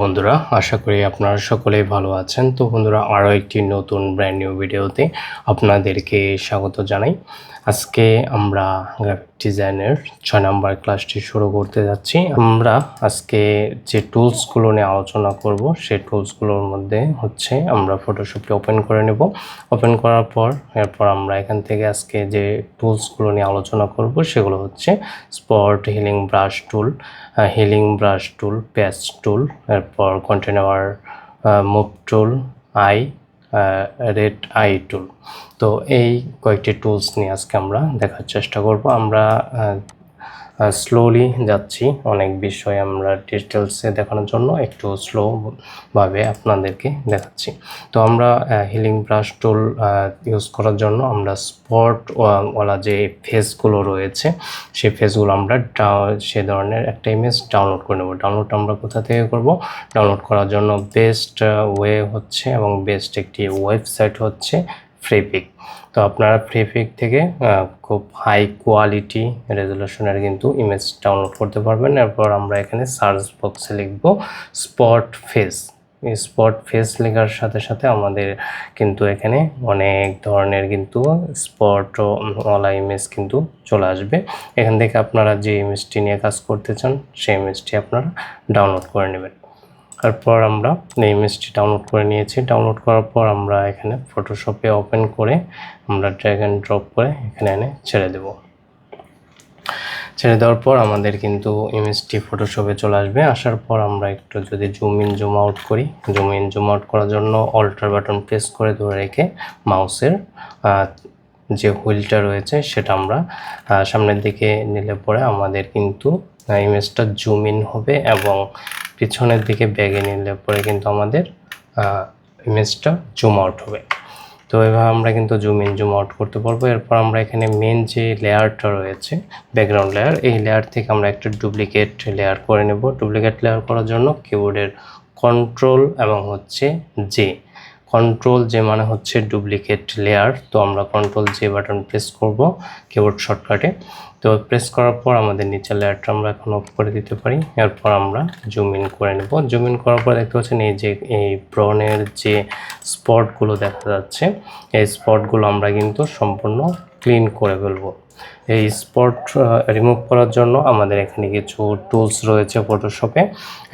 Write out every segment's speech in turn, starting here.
বন্ধুরা, আশা করি আপনারা সকলেই ভালো আছেন। তো বন্ধুরা, আরও একটি নতুন ব্র্যান্ড নিউ ভিডিওতে আপনাদেরকে স্বাগত জানাই। আজকে আমরা গ্রাফিক ডিজাইনের 6 নাম্বার ক্লাসটি শুরু করতে যাচ্ছি। আমরা আজকে যে টুলসগুলো নিয়ে আলোচনা করব, সেই টুলসগুলোর মধ্যে হচ্ছে আমরা ফটোশপটি ওপেন করে নেব। ওপেন করার পর এরপর আমরা এখান থেকে আজকে যে টুলসগুলো নিয়ে আলোচনা করব সেগুলো হচ্ছে spot healing brush tool, patch tool, এরপর content aware move tool, red eye tool. তো এই কয়েকটি টুলস নিয়ে আজকে আমরা দেখার চেষ্টা করব। আমরা স্লোলি যাচ্ছি, অনেক বিষয় আমরা ডিটেলসে দেখানোর জন্য একটু স্লোভাবে আপনাদেরকে দেখাচ্ছি। তো আমরা হিলিং ব্রাশ টুল ইউজ করার জন্য আমরা স্পটওয়ালা যে ফেসগুলো রয়েছে সেই ফেসগুলো আমরা সে ধরনের একটা ইমেজ ডাউনলোড করে নেব। ডাউনলোড আমরা কোথা থেকে করব? ডাউনলোড করার জন্য বেস্ট ওয়ে হচ্ছে এবং বেস্ট একটি ওয়েবসাইট হচ্ছে ফ্রিপিক। তো আপনারা ফ্রিপিক থেকে খুব হাই কোয়ালিটি রেজলিউশনের কিন্তু ইমেজ ডাউনলোড করতে পারবেন। এরপর আমরা এখানে সার্চ বক্সে লিখব স্পট ফেস। এই স্পট ফেস লেখার সাথে সাথে আমাদের কিন্তু এখানে অনেক ধরনের কিন্তু স্পটওয়ালা ইমেজ কিন্তু চলে আসবে। এখান থেকে আপনারা যে ইমেজটি নিয়ে কাজ করতে চান সেই ইমেজটি আপনারা ডাউনলোড করে নেবেন। তারপর আমরা এই ইমেজটি ডাউনলোড করে নিয়েছি। ডাউনলোড করার পর আমরা এখানে ফটোশপে ওপেন করে আমরা ড্র্যাগ অ্যান্ড ড্রপ করে এখানে এনে ছেড়ে দেব। ছেড়ে দেওয়ার পর আমাদের কিন্তু ইমেজটি ফটোশপে চলে আসবে। আসার পর আমরা একটু যদি জুম ইন জুম আউট করি, জুম ইন জুম আউট করার জন্য অল্টার বাটন প্রেস করে ধরে রেখে মাউসের যে হুইলটা রয়েছে সেটা আমরা সামনের দিকে নিলে পরে আমাদের কিন্তু ইমেজটা জুম ইন হবে এবং পিছনের দিকে ব্যাগে নিলে পরে কিন্তু আমাদের ইমেজটা জুম আউট হবে। তো এভাবে আমরা কিন্তু জুম ইন জুম আউট করতে পারবো। এরপর আমরা এখানে মেন যে লেয়ারটা রয়েছে ব্যাকগ্রাউন্ড লেয়ার, এই লেয়ার থেকে আমরা একটা ডুপ্লিকেট লেয়ার করে নেব। ডুপ্লিকেট লেয়ার করার জন্য কিবোর্ডের কন্ট্রোল এবং হচ্ছে জে, কন্ট্রোল জে মানে হচ্ছে ডুপ্লিকেট লেয়ার। তো আমরা কন্ট্রোল জে বাটন প্রেস করব কিবোর্ড শর্টকাটে। তো প্রেস করার পর আমাদের নিচের লেয়ারটা আমরা এখন অফ করে দিতে পারি। এরপর আমরা জুম ইন করে নেব। জুম ইন করার পর দেখতে পাচ্ছেন এই ব্রনের যে স্পটগুলো দেখা যাচ্ছে, এই স্পটগুলো আমরা কিন্তু সম্পূর্ণ ক্লিন করে ফেলবো। এই স্পট রিমুভ করার জন্য আমাদের এখানে কিছু টুলস রয়েছে ফটোশপে।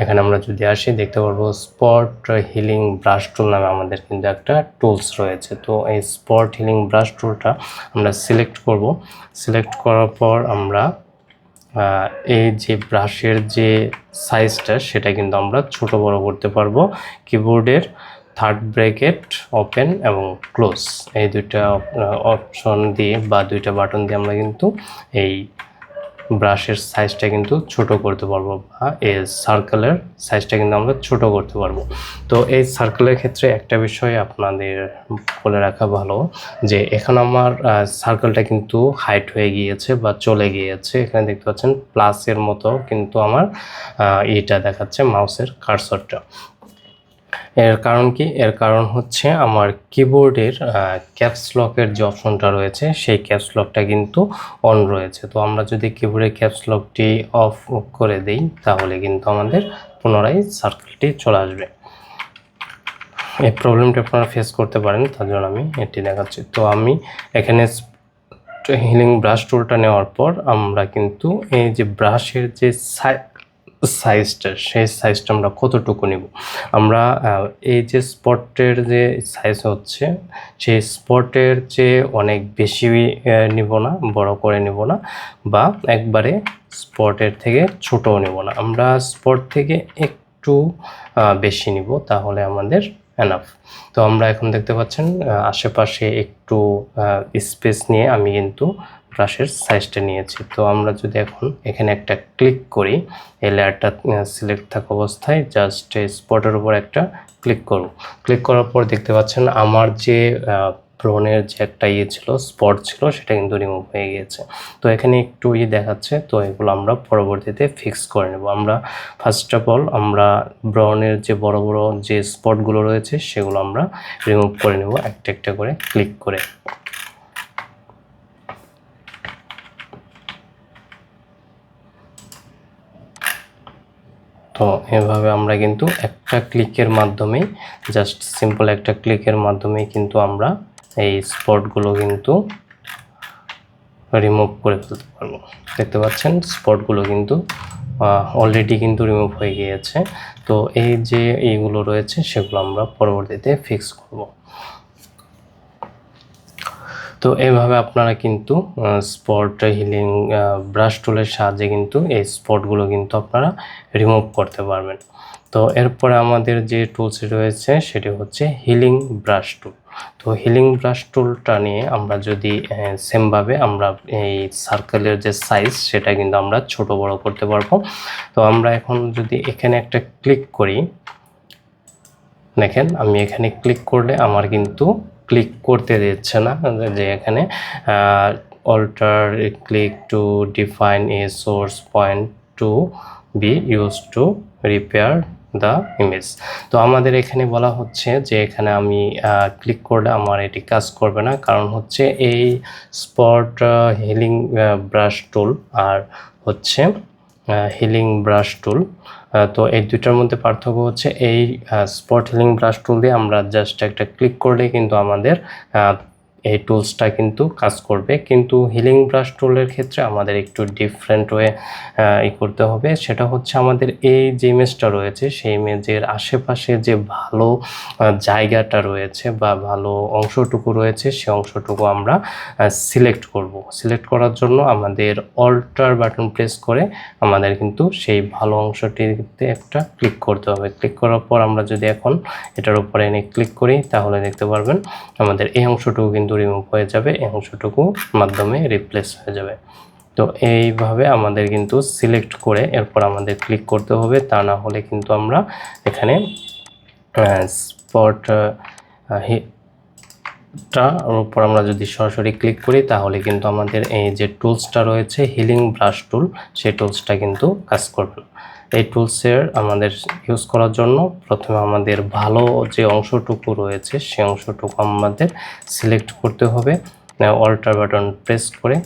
এখানে আমরা যদি আসি দেখতে পারবো স্পট হিলিং ব্রাশ টুল নামে আমাদের কিন্তু একটা টুলস রয়েছে। তো এই স্পট হিলিং ব্রাশ টুলটা আমরা সিলেক্ট করব। সিলেক্ট করার পর আমরা এই যে ব্রাশের যে সাইজটা সেটা কিন্তু আমরা ছোট বড় করতে পারবো। কিবোর্ডের থার্ড ব্র্যাকেট ওপেন এবং ক্লোজ এই দুইটা অপশন দিয়ে বা দুইটা বাটন দিয়ে আমরা কিন্তু এই ব্রাশের সাইজটা কিন্তু ছোট করতে পারবো বা এই সার্কেলের সাইজটা কিন্তু আমরা ছোট করতে পারবো। তো এই সার্কেলের ক্ষেত্রে একটা বিষয় আপনাদের বলে রাখা ভালো যে এখন আমার সার্কেলটা কিন্তু হাইট হয়ে গিয়েছে বা চলে গিয়েছে। এখানে দেখতে পাচ্ছেন প্লাসের মতো কিন্তু আমার এটা দেখাচ্ছে মাউসের কার্সরটা। এর কারণ কি? এর কারণ হচ্ছে আমার কিবোর্ডের ক্যাপস লকের যে অপশনটা রয়েছে সেই ক্যাপস লকটা কিন্তু অন রয়েছে। তো আমরা যদি কিবোর্ডের ক্যাপস লকটি অফ করে দেই তাহলে কিন্তু আমাদের পুনরায় সার্কেলটি চলে আসবে। এই প্রবলেমটা আপনারা ফেস করতে পারেন, তার জন্য আমি এটি দেখাচ্ছি। তো আমি এখানে হিলিং ব্রাশ টুলটা নেওয়ার পর আমরা কিন্তু এই যে ব্রাশের যে সাইজটা সেই সাইজটা আমরা কতটুকু নেব, আমরা এই যে স্পটের যে সাইজ হচ্ছে সেই স্পটের যে অনেক বেশি নিব না, বড় করে নেব না বা একবারে স্পটের থেকে ছোটও নেব না, আমরা স্পট থেকে একটু বেশি নিব, তাহলে আমাদের এনাফ। তো আমরা এখন দেখতে পাচ্ছেন আশেপাশে একটু স্পেস নিয়ে আমি কিন্তু ব্রাশের সাইজটা নিয়েছি। তো আমরা যদি এখন এখানে একটা ক্লিক করি, এই লেয়ারটা সিলেক্ট থাকা অবস্থায় জাস্ট স্পটের উপর একটা ক্লিক করব। ক্লিক করার পর দেখতে পাচ্ছেন আমার যে ব্রনের যে একটা ছিল স্পট ছিল সেটা কিন্তু রিমুভ হয়ে গিয়েছে। তো এখানে একটু দেখাচ্ছে, তো এগুলো আমরা পরবর্তীতে ফিক্স করে নেব। আমরা ফার্স্ট অফ অল আমরা ব্রনের যে বড় বড় যে স্পটগুলো রয়েছে সেগুলো আমরা রিমুভ করে নেব একটা একটা করে ক্লিক করে। তো তো এভাবে আমরা কিন্তু একটা ক্লিকের মাধ্যমেই, জাস্ট সিম্পল একটা ক্লিকের মাধ্যমেই কিন্তু আমরা এই স্পটগুলো কিন্তু রিমুভ করে ফেলতে পারবো। দেখতে পাচ্ছেন স্পটগুলো কিন্তু অলরেডি কিন্তু রিমুভ হয়ে গিয়েছে। তো এই যে এইগুলো রয়েছে সেগুলো আমরা পরবর্তীতে ফিক্স করব। তো এইভাবে আপনারা কিন্তু স্পট হিলিং ব্রাশ টুলের সাহায্যে কিন্তু এই স্পটগুলো কিন্তু আপনারা রিমুভ করতে পারবেন। তো এরপরে আমাদের যে টুলস রয়েছে সেটি হচ্ছে হিলিং ব্রাশ টুল। তো হিলিং ব্রাশ টুলটা নিয়ে আমরা যদি সেমভাবে আমরা এই সার্কেলের যে সাইজ সেটা কিন্তু আমরা ছোট বড় করতে পারবো। তো আমরা এখন যদি এখানে একটা ক্লিক করি, দেখেন আমি এখানে ক্লিক করলে আমার কিন্তু ক্লিক করতে দিচ্ছে না, যে এখানে alt click to define a source point to be use to repair the image. তো আমাদের এখানে বলা হচ্ছে যে এখানে আমি ক্লিক করলে আমার এটি কাজ করবে না, কারণ হচ্ছে এই স্পট হিলিং ব্রাশ টুল আর হচ্ছে হিলিং ব্রাশ টুল, তো এই দুইটার মধ্যে পার্থক্য হচ্ছে এই স্পট হিলিং ব্রাশ টুল দিয়ে আমরা জাস্ট একটা ক্লিক করলে কিন্তু আমাদের এই টুলসটা কিন্তু কাজ করবে, কিন্তু হিলিং ব্রাশ টুলের ক্ষেত্রে আমাদের একটু ডিফারেন্ট ওয়ে করতে হবে। সেটা হচ্ছে আমাদের এই যে ইমেজটা রয়েছে সেই ইমেজের আশেপাশে যে ভালো জায়গাটা রয়েছে বা ভালো অংশটুকু রয়েছে সেই অংশটুকু আমরা সিলেক্ট করব। সিলেক্ট করার জন্য আমাদের অল্টার বাটন প্রেস করে আমাদের কিন্তু সেই ভালো অংশটিতে একটা ক্লিক করতে হবে। ক্লিক করার পর আমরা যদি এখন এটার উপরে এনে ক্লিক করি তাহলে দেখতে পারবেন আমাদের এই অংশটুকু কিন্তু রিমুভ হয়ে যাবে, এই অংশটুকু মাধ্যমে রিপ্লেস হয়ে যাবে। তো এইভাবে আমাদের কিন্তু সিলেক্ট করে এরপর আমাদের ক্লিক করতে হবে, তা না হলে কিন্তু আমরা এখানে স্পট টার উপর আমরা যদি সরাসরি ক্লিক করি তাহলে কিন্তু আমাদের এই যে টুলসটা রয়েছে হিলিং ব্রাশ টুল সেই টুলসটা কিন্তু কাজ করবে না। এই টুলসের আমাদের ইউজ করার জন্য প্রথমে আমাদের ভালো যে অংশটুকু রয়েছে সেই অংশটুকু আমাদের সিলেক্ট করতে হবে, অল্টার বাটন প্রেস করে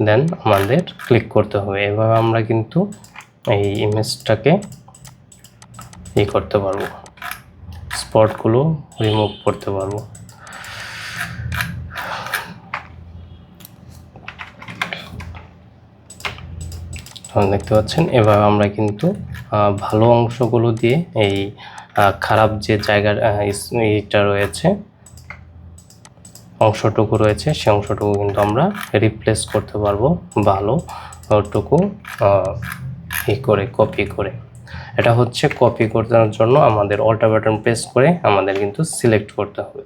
দেন আমাদের ক্লিক করতে হবে। এভাবে আমরা কিন্তু এই ইমেজটাকে করতে পারবো, স্পটগুলো রিমুভ করতে পারবো। দেখতে পাচ্ছেন এভাবে আমরা কিন্তু ভালো অংশগুলো দিয়ে এই খারাপ যে জায়গার এইটা রয়েছে অংশটুকু রয়েছে সেই অংশটুকু কিন্তু আমরা রিপ্লেস করতে পারবো ভালোটুকু করে কপি করে। এটা হচ্ছে কপি করার জন্য আমাদের অল্টার বাটন প্রেস করে আমাদের কিন্তু সিলেক্ট করতে হবে,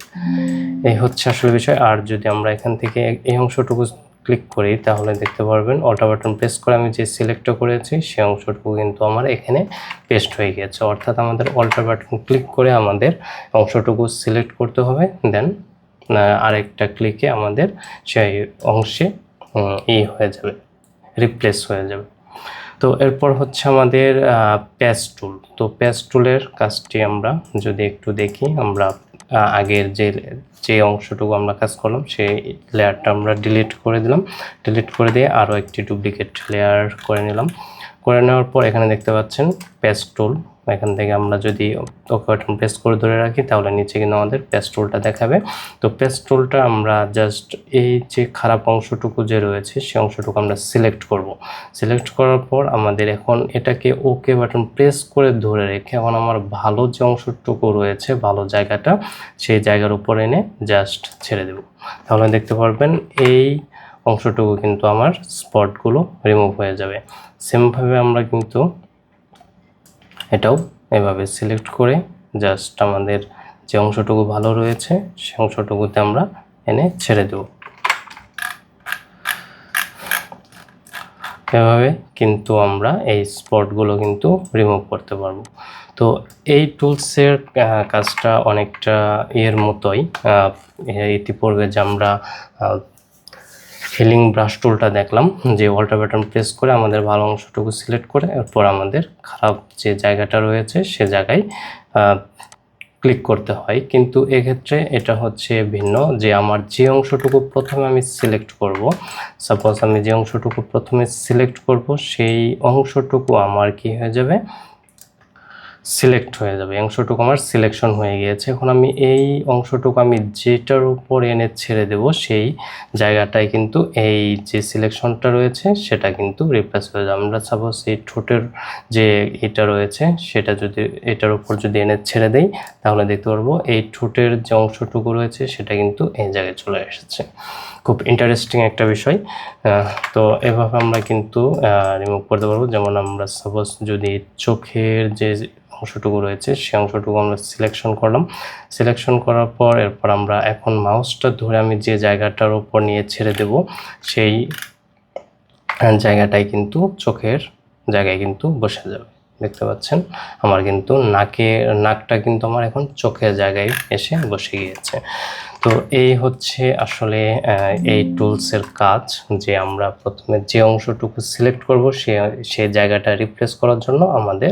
এই হচ্ছে আসলে বিষয়। আর যদি আমরা এখান থেকে এই অংশটুকু ক্লিক করি তাহলে দেখতে পারবেন অল্টার বাটন প্রেস করে আমি যে সিলেক্টটা করেছি সেই অংশটুকু কিন্তু আমার এখানে পেস্ট হয়ে গেছে। অর্থাৎ আমাদের অল্টার বাটন ক্লিক করে আমাদের অংশটুকু সিলেক্ট করতে হবে, দেন আরেকটা ক্লিকে আমাদের সেই অংশে হয়ে যাবে, রিপ্লেস হয়ে যাবে। তো এরপর হচ্ছে আমাদের প্যাচ টুল। তো প্যাচ টুলের কাজটি আমরা যদি একটু দেখি, আমরা আগের যে অংশটুকু আমরা কাজ করলাম সেই লেয়ারটা আমরা ডিলিট করে দিলাম, ডিলিট করে দিয়ে আরও একটি ডুপ্লিকেট লেয়ার করে নিলাম। করে নেওয়ার পর এখানে দেখতে পাচ্ছেন প্যাচ টুল, এখান থেকে আমরা যদি ওকে বাটন প্রেস করে ধরে রাখি তাহলে নিচে কিন্তু আমাদের প্যাচ টুলটা দেখাবে। তো প্যাচ টুলটা আমরা জাস্ট এই যে খারাপ অংশটুকু যে রয়েছে সেই অংশটুকু আমরা সিলেক্ট করব। সিলেক্ট করার পর আমাদের এখন এটাকে ওকে বাটন প্রেস করে ধরে রেখে এখন আমার ভালো যে অংশটুকু রয়েছে ভালো জায়গাটা সেই জায়গার উপর এনে জাস্ট ছেড়ে দেব, তাহলে দেখতে পারবেন এই অংশটুকু কিন্তু আমার স্পটগুলো রিমুভ হয়ে যাবে। সেমভাবে আমরা কিন্তু এটাও এভাবে সিলেক্ট করে জাস্ট আমাদের যে অংশটুকু ভালো রয়েছে সেই অংশটুকুতে আমরা এনে ছেড়ে দেব। এভাবে কিন্তু আমরা এই স্পটগুলো কিন্তু রিমুভ করতে পারবো। তো এই টুলসের কাজটা অনেকটা এর মতোই, ইতিপূর্বে যে আমরা হিলিং ব্রাশ টুলটা দেখলাম যে অল্টার বাটন প্রেস করে আমাদের ভালো অংশটুকু সিলেক্ট করে এরপর আমাদের খারাপ যে জায়গাটা রয়েছে সে জায়গায় ক্লিক করতে হয়, কিন্তু এক্ষেত্রে এটা হচ্ছে ভিন্ন, যে আমার যে অংশটুকু প্রথমে আমি সিলেক্ট করব, সাপোজ আমি যে অংশটুকু প্রথমে সিলেক্ট করব সেই অংশটুকু আমার কি হয়ে যাবে সিলেক্ট হয়ে যাবে, এই অংশটুকু আমার সিলেকশন হয়ে গিয়েছে। এখন আমি এই অংশটুকু আমি যেটার উপর এনে ছেড়ে দেব সেই জায়গাটায় কিন্তু এই যে সিলেকশনটা রয়েছে সেটা কিন্তু রিপ্লেস হয়ে যাবে। আমরা সাপোজ এই ঠোঁটের যে এটা রয়েছে সেটা যদি এটার উপর যদি এনে ছেড়ে দেই তাহলে দেখতে পারবো এই ঠোঁটের যে অংশটুকু রয়েছে সেটা কিন্তু এই জায়গায় চলে এসেছে। খুব ইন্টারেস্টিং একটা বিষয়। তো এভাবে আমরা কিন্তু রিমুভ করতে পারবো। যেমন আমরা সাপোজ যদি চোখের যে অংশটুকু রয়েছে সেই অংশটুকু আমরা সিলেকশন করলাম, সিলেকশন করার পর এরপর আমরা এখন মাউসটা ধরে আমি যে জায়গাটার উপর নিয়ে ছেড়ে দেব সেই জায়গাটাই কিন্তু চোখের জায়গায় কিন্তু বসে যাবে। দেখতে পাচ্ছেন আমার কিন্তু নাকটা কিন্তু আমার এখন চোখের জায়গায় এসে বসে গিয়েছে। তো এই হচ্ছে আসলে এই টুলসের কাজ, যে আমরা প্রথমে যে অংশটুকু সিলেক্ট করব সে জায়গাটা রিপ্লেস করার জন্য আমাদের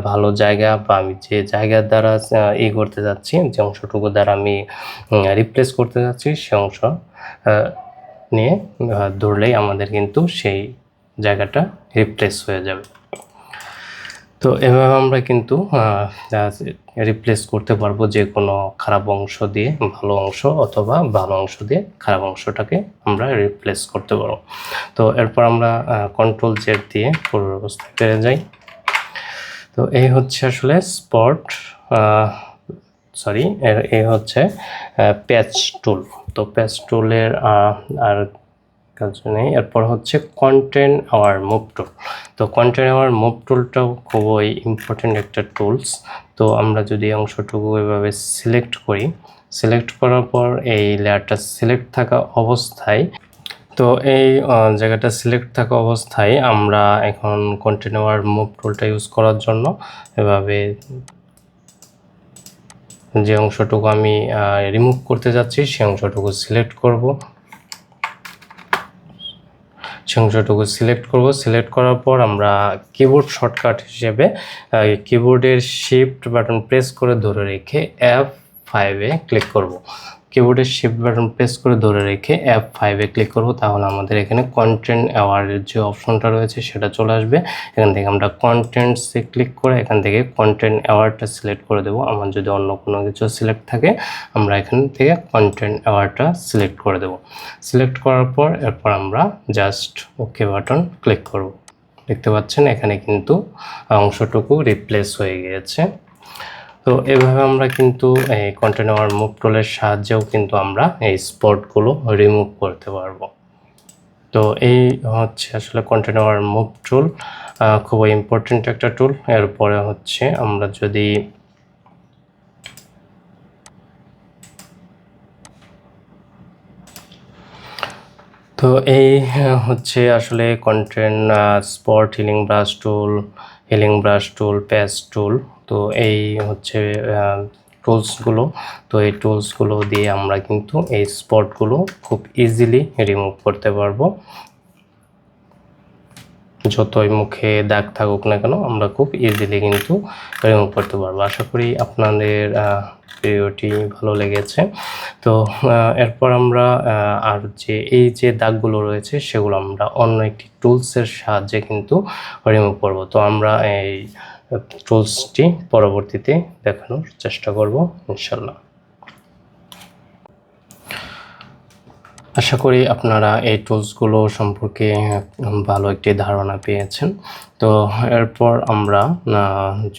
ভালো জায়গা বা আমি যে জায়গার দ্বারা করতে যাচ্ছি, যে অংশটুকু দ্বারা আমি রিপ্লেস করতে যাচ্ছি সে অংশ নিয়ে ধরলেই আমাদের কিন্তু সেই জায়গাটা রিপ্লেস হয়ে যাবে। তো এভাবে আমরা কিন্তু রিপ্লেস করতে পারবো যে কোনো খারাপ অংশ দিয়ে ভালো অংশ অথবা ভালো অংশ দিয়ে খারাপ অংশটাকে আমরা রিপ্লেস করতে পারবো। তো এরপর আমরা কন্ট্রোল জেড দিয়ে পুরো অবস্থায় ফিরে যাই। তো এই হচ্ছে আসলে এই হচ্ছে প্যাচ টুল। তো প্যাচ টুলের আর কাজ নেই। এরপর হচ্ছে কন্টেন্ট আওয়ার মুভ টুল। তো কন্টেন্ট আওয়ার মুভ টুলটাও খুবই ইম্পর্টেন্ট একটা টুলস। তো আমরা যদি অংশটুকু এভাবে সিলেক্ট করি, সিলেক্ট করার পর এই লেয়ারটা সিলেক্ট থাকা অবস্থায়, তো এই জায়গাটা সিলেক্ট থাকা অবস্থায় আমরা এখন কন্টেন্ট আওয়ার মুভ টুলটা ইউজ করার জন্য এভাবে যে অংশটুকু আমি রিমুভ করতে যাচ্ছি সেই অংশটুকু সিলেক্ট করব, সিলেক্ট করার পর আমরা কিবোর্ড শর্টকাট হিসেবে কিবোর্ডের শিফট বাটন প্রেস করে ধরে রেখে F5-এ ক্লিক করব। কিবোর্ডের শিফট বাটন প্রেস করে ধরে রেখে F5-এ ক্লিক করব, তাহলে আমাদের এখানে কন্টেন্ট অ্যাওয়ারের যে অপশনটা রয়েছে সেটা চলে আসবে। এখান থেকে আমরা কন্টেন্টসে ক্লিক করে এখান থেকে কন্টেন্ট অ্যাওয়ারটা সিলেক্ট করে দেব। আমার যদি অন্য কোনো কিছু সিলেক্ট থাকে আমরা এখান থেকে কন্টেন্ট অ্যাওয়ারটা সিলেক্ট করে দেব। সিলেক্ট করার পর এরপর আমরা জাস্ট ওকে বাটন ক্লিক করব। দেখতে পাচ্ছেন এখানে কিন্তু অংশটুকু রিপ্লেস হয়ে গিয়েছে। তো এভাবে আমরা কিন্তু এই কন্টেন্ট আওয়ার মুভ টুলের সাহায্যেও কিন্তু আমরা এই স্পটগুলো রিমুভ করতে পারবো। তো এই হচ্ছে আসলে কন্টেন্ট আওয়ার মুভ টুল, খুবই ইম্পর্টেন্ট একটা টুল। এরপরে হচ্ছে আমরা যদি তো এই হচ্ছে আসলে content spot healing brush tool, patch tool. তো এই হচ্ছে টুলসগুলো। তো এই টুলসগুলো দিয়ে আমরা কিন্তু এই স্পটগুলো খুব ইজিলি রিমুভ করতে পারবো। যতই মুখে দাগ থাকুক না কেন আমরা খুব ইজিলি কিন্তু রিমুভ করতে পারবো। আশা করি আপনাদের ভিডিওটি ভালো লেগেছে। তো এরপর আমরা আর এই যে দাগগুলো রয়েছে সেগুলো আমরা অন্য একটি টুলসের সাহায্যে কিন্তু রিমুভ করব। তো আমরা এই টুলসটি পরবর্তীতে দেখানোর চেষ্টা করব ইনশাল্লাহ। আশা করি আপনারা এই টুলসগুলো সম্পর্কে ভালো একটি ধারণা পেয়েছেন। তো এরপর আমরা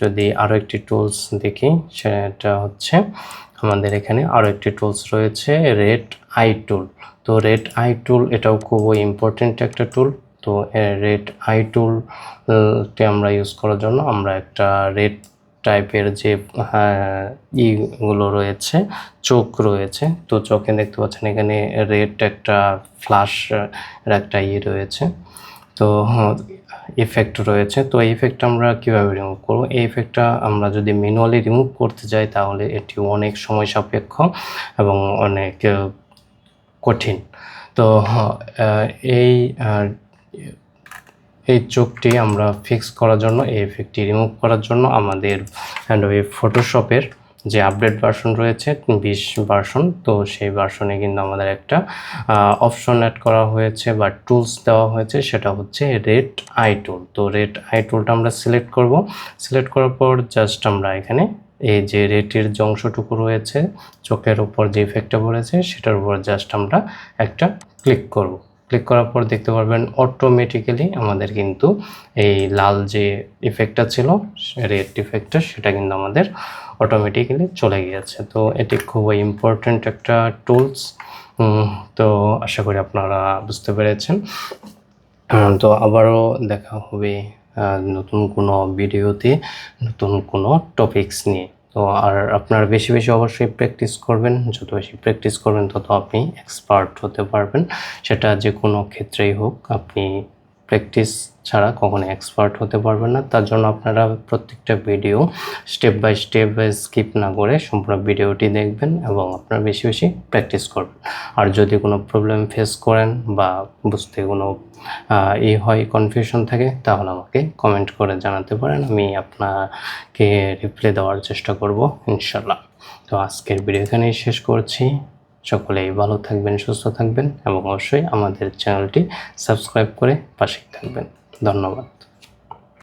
যদি আরও একটি টুলস দেখি, সেটা হচ্ছে আমাদের এখানে আরও একটি টুলস রয়েছে রেড আই টুল। তো রেড আই টুল এটাও খুবই ইম্পর্টেন্ট একটা টুল। তো রেড আই টুলটি আমরা ইউজ করার জন্য আমরা একটা রেড টাইপের যে ইগুলো রয়েছে, চোখ রয়েছে, তো চোখে দেখতে পাচ্ছেন এখানে রেড একটা ফ্ল্যাশ একটা রয়েছে, তো ইফেক্ট রয়েছে। তো এই ইফেক্টটা আমরা কীভাবে রিমুভ করব? এই ইফেক্টটা আমরা যদি ম্যানুয়ালি রিমুভ করতে যাই তাহলে এটি অনেক সময় সাপেক্ষ এবং অনেক কঠিন। তো এই চোখটি আমরা ফিক্স করার জন্য, এই ইফেক্টটি রিমুভ করার জন্য আমাদের ফটোশপের যে আপডেট ভার্সন রয়েছে 20 ভার্সন, তো সেই ভার্সনে কিন্তু আমাদের একটা অপশন অ্যাড করা হয়েছে বা টুলস দেওয়া হয়েছে, সেটা হচ্ছে রেড আই টুল। তো রেড আই টুলটা আমরা সিলেক্ট করব। সিলেক্ট করার পর জাস্ট আমরা এখানে এই যে রেটের যে অংশটুকু রয়েছে চোখের উপর যে ইফেক্টটা পড়েছে সেটার উপর জাস্ট আমরা একটা ক্লিক করব। ক্লিক করার পর দেখতে পারবেন অটোমেটিক্যালি আমাদের কিন্তু এই লাল যে ইফেক্টটা ছিল, রেড ইফেক্টটা, সেটা কিন্তু আমাদের অটোমেটিক্যালি চলে গিয়েছে। তো এটি খুবই ইম্পর্ট্যান্ট একটা টুলস। তো আশা করি আপনারা বুঝতে পেরেছেন। তো আবারও দেখা হবে নতুন কোনো ভিডিওতে, নতুন কোনো টপিকস নিয়ে। তো আর আপনারা বেশি বেশি অবশ্যই প্র্যাকটিস করবেন। যত বেশি প্র্যাকটিস করবেন তত আপনি এক্সপার্ট হতে পারবেন, সেটা যে কোনো ক্ষেত্রেই হোক। আপনি প্র্যাকটিস ছাড়া কখনো এক্সপার্ট হতে পারবেন না। তার জন্য আপনারা প্রত্যেকটা video step by step skip না করে সম্পূর্ণ ভিডিওটি দেখবেন এবং আপনারা বেশি বেশি প্র্যাকটিস করবেন। আর যদি কোনো প্রবলেম ফেস করেন বা বুঝতে কোনো হয় কনফিউশন থাকে, তাহলে আমাকে কমেন্ট করে জানাতে পারেন, আমি আপনাকে রিপ্লাই দেওয়ার চেষ্টা করব ইনশাল্লাহ। তো আজকের ভিডিও এখানেই শেষ করছি। সকলেই ভালো থাকবেন, সুস্থ থাকবেন এবং অবশ্যই আমাদের চ্যানেলটি সাবস্ক্রাইব করে পাশে থাকবেন। ধন্যবাদ।